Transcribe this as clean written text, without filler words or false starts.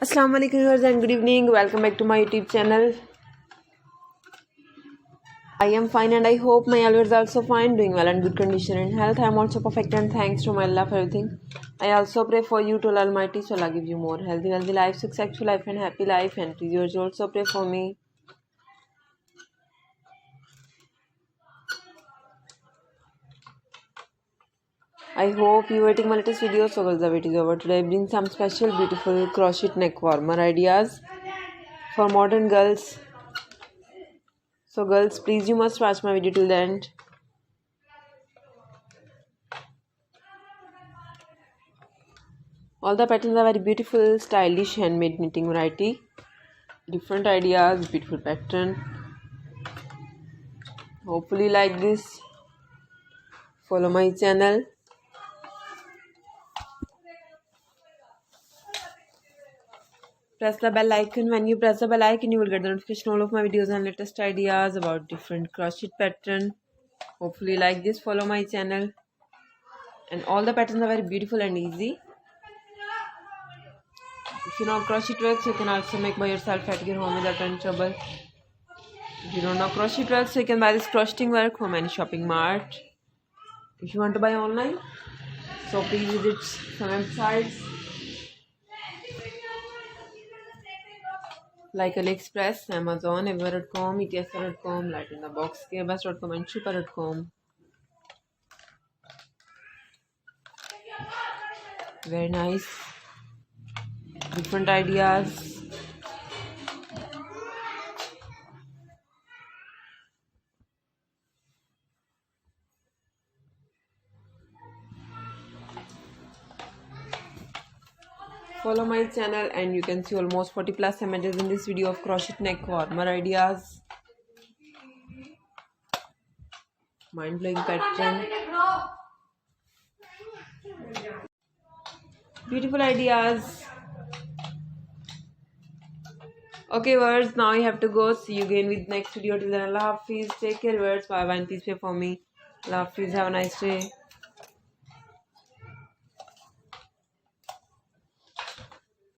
Assalamu alaikum viewers and good evening. Welcome back to my YouTube channel. I am fine and I hope my viewers are also fine, doing well and good condition and health. I am also perfect and thanks to my Allah for everything. I also pray for you to Allah Almighty, so Allah give you more healthy life, successful life and happy life, and please yours also pray for me. I hope you are waiting my latest video. So girls, the wait is over. Today I bring some special beautiful crochet neck warmer ideas for modern girls. So girls, please you must watch my video till the end. All the patterns are very beautiful, stylish, handmade knitting variety. Different ideas, beautiful pattern. Hopefully like this. Follow my channel. Press the bell icon. When you press the bell icon, you will get the notification all of my videos and latest ideas about different crochet pattern. Hopefully like this. Follow my channel. And all the patterns are very beautiful and easy. If you know crochet works, you can also make by yourself at your home without any trouble. If you don't know crochet works, you can buy this crocheting work from any shopping mart. If you want to buy online, so please visit some websites like AliExpress, Amazon, everywhere.com, etsa.com, lightinthebox, gearbus.com and shipper.com. Very nice. Different ideas. Follow my channel and you can see almost 40 plus images in this video of crochet neck warmer ideas. Mind-blowing pattern. Beautiful ideas. Okay words, now I have to go. See you again with next video. Till then, Allah Hafiz. Take care words. Bye bye and please pray for me. Allah Hafiz. Have a nice day.